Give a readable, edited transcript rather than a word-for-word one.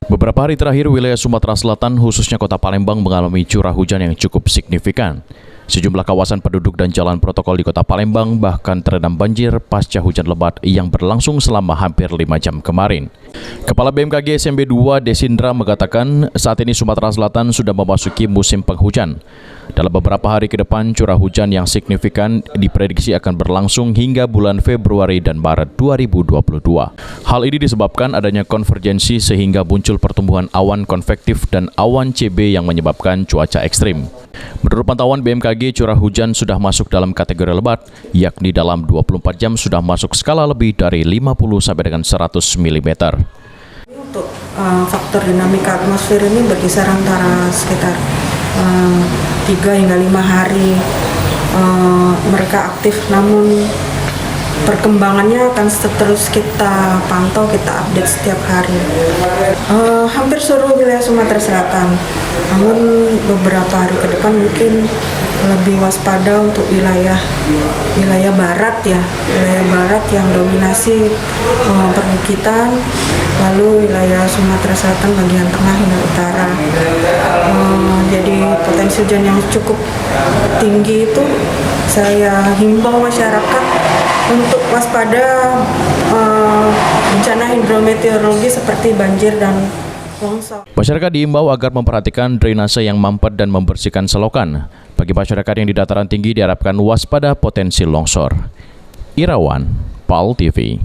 Beberapa hari terakhir, wilayah Sumatera Selatan, khususnya kota Palembang, mengalami curah hujan yang cukup signifikan. Sejumlah kawasan penduduk dan jalan protokol di kota Palembang bahkan terendam banjir pasca hujan lebat yang berlangsung selama hampir 5 jam kemarin. Kepala BMKG SMB 2 Desindra mengatakan saat ini Sumatera Selatan sudah memasuki musim penghujan. Dalam beberapa hari ke depan, curah hujan yang signifikan diprediksi akan berlangsung hingga bulan Februari dan Maret 2022. Hal ini disebabkan adanya konvergensi sehingga muncul pertumbuhan awan konvektif dan awan CB yang menyebabkan cuaca ekstrim. Menurut pantauan BMKG, curah hujan sudah masuk dalam kategori lebat, yakni dalam 24 jam sudah masuk skala lebih dari 50 sampai dengan 100 mm. Untuk faktor dinamika atmosfer ini berkisar antara sekitar 3 hingga 5 hari mereka aktif, namun perkembangannya akan terus kita pantau, kita update setiap hari. Hampir seluruh wilayah Sumatera Selatan, namun beberapa hari ke depan mungkin lebih waspada untuk wilayah barat ya, wilayah barat yang dominasi perbukitan, lalu wilayah Sumatera Selatan bagian tengah hingga utara. Jadi potensi hujan yang cukup tinggi itu saya himbau masyarakat untuk waspada bencana hidrometeorologi seperti banjir dan longsor. Masyarakat diimbau agar memperhatikan drainase yang mampet dan membersihkan selokan. Bagi masyarakat yang di dataran tinggi diharapkan waspada potensi longsor. Irawan, PAL TV.